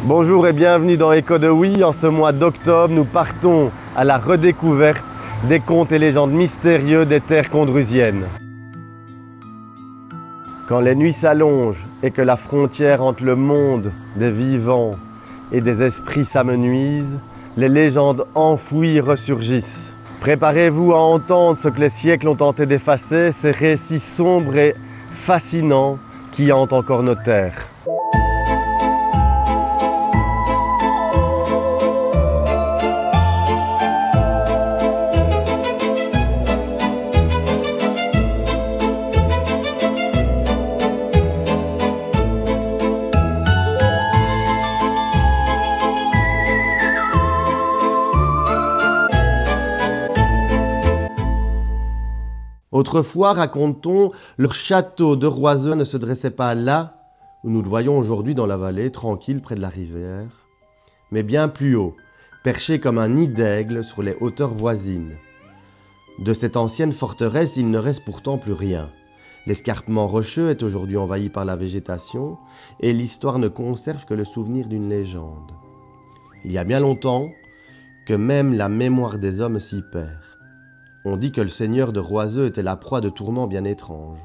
Bonjour et bienvenue dans Écho de Oui. En ce mois d'octobre, nous partons à la redécouverte des contes et légendes mystérieux des terres condrusiennes. Quand les nuits s'allongent et que la frontière entre le monde des vivants et des esprits s'amenuise, les légendes enfouies ressurgissent. Préparez-vous à entendre ce que les siècles ont tenté d'effacer, ces récits sombres et fascinants qui hantent encore nos terres. Autrefois, raconte-t-on, leur château de Roiseux ne se dressait pas là, où nous le voyons aujourd'hui dans la vallée, tranquille près de la rivière, mais bien plus haut, perché comme un nid d'aigle sur les hauteurs voisines. De cette ancienne forteresse, il ne reste pourtant plus rien. L'escarpement rocheux est aujourd'hui envahi par la végétation, et l'histoire ne conserve que le souvenir d'une légende. Il y a bien longtemps que même la mémoire des hommes s'y perd. On dit que le seigneur de Roiseux était la proie de tourments bien étranges.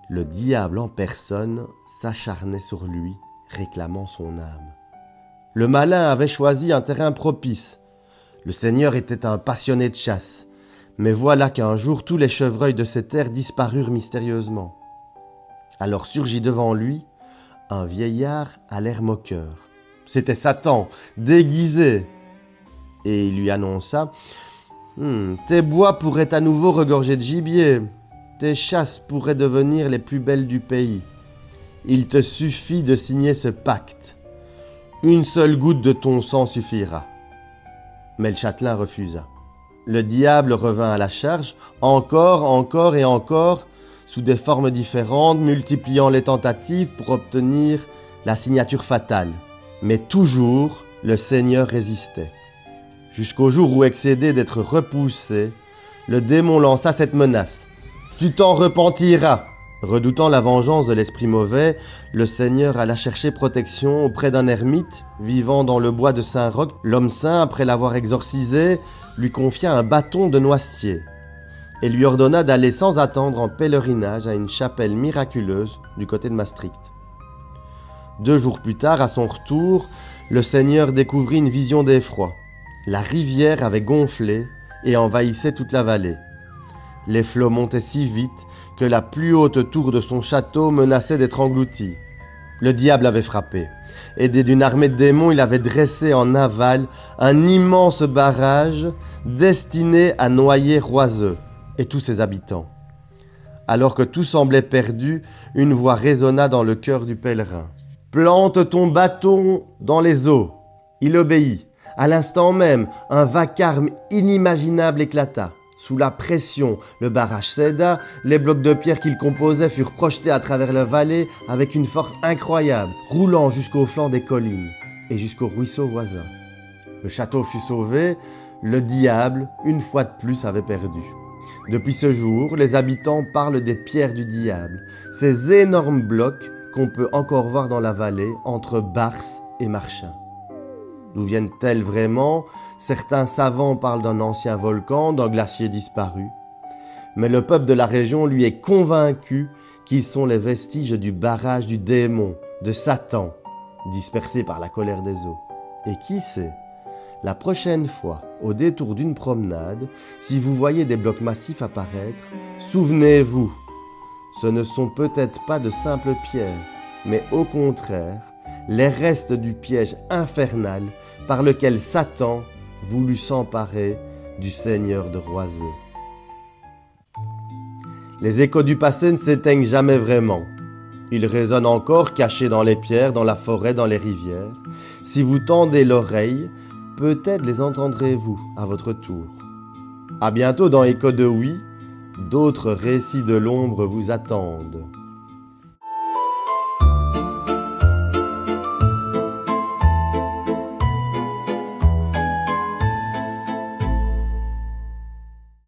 Le diable en personne s'acharnait sur lui, réclamant son âme. Le malin avait choisi un terrain propice. Le seigneur était un passionné de chasse. Mais voilà qu'un jour, tous les chevreuils de ces terres disparurent mystérieusement. Alors surgit devant lui un vieillard à l'air moqueur. C'était Satan, déguisé. Et il lui annonça: tes bois pourraient à nouveau regorger de gibier. Tes chasses pourraient devenir les plus belles du pays. Il te suffit de signer ce pacte. Une seule goutte de ton sang suffira. Mais le châtelain refusa. Le diable revint à la charge, encore et encore, sous des formes différentes, multipliant les tentatives pour obtenir la signature fatale. Mais toujours, le Seigneur résistait. Jusqu'au jour où, excédé d'être repoussé, le démon lança cette menace. « Tu t'en repentiras !» Redoutant la vengeance de l'esprit mauvais, le Seigneur alla chercher protection auprès d'un ermite vivant dans le bois de Saint-Roch. L'homme saint, après l'avoir exorcisé, lui confia un bâton de noisetier et lui ordonna d'aller sans attendre en pèlerinage à une chapelle miraculeuse du côté de Maastricht. 2 jours plus tard, à son retour, le Seigneur découvrit une vision d'effroi. La rivière avait gonflé et envahissait toute la vallée. Les flots montaient si vite que la plus haute tour de son château menaçait d'être engloutie. Le diable avait frappé. Aidé d'une armée de démons, il avait dressé en aval un immense barrage destiné à noyer Roiseux et tous ses habitants. Alors que tout semblait perdu, une voix résonna dans le cœur du pèlerin. « Plante ton bâton dans les eaux !» Il obéit. À l'instant même, un vacarme inimaginable éclata. Sous la pression, le barrage céda, les blocs de pierre qu'il composait furent projetés à travers la vallée avec une force incroyable, roulant jusqu'au flanc des collines et jusqu'au ruisseau voisin. Le château fut sauvé, le diable, une fois de plus, avait perdu. Depuis ce jour, les habitants parlent des pierres du diable, ces énormes blocs qu'on peut encore voir dans la vallée entre Bars et Marchin. D'où viennent-elles vraiment? Certains savants parlent d'un ancien volcan, d'un glacier disparu. Mais le peuple de la région, lui, est convaincu qu'ils sont les vestiges du barrage du démon, de Satan, dispersé par la colère des eaux. Et qui sait, la prochaine fois, au détour d'une promenade, si vous voyez des blocs massifs apparaître, souvenez-vous, ce ne sont peut-être pas de simples pierres, mais au contraire, les restes du piège infernal par lequel Satan voulut s'emparer du seigneur de Roiseux. Les échos du passé ne s'éteignent jamais vraiment. Ils résonnent encore cachés dans les pierres, dans la forêt, dans les rivières. Si vous tendez l'oreille, peut-être les entendrez-vous à votre tour. À bientôt dans Écho de Oui, d'autres récits de l'ombre vous attendent.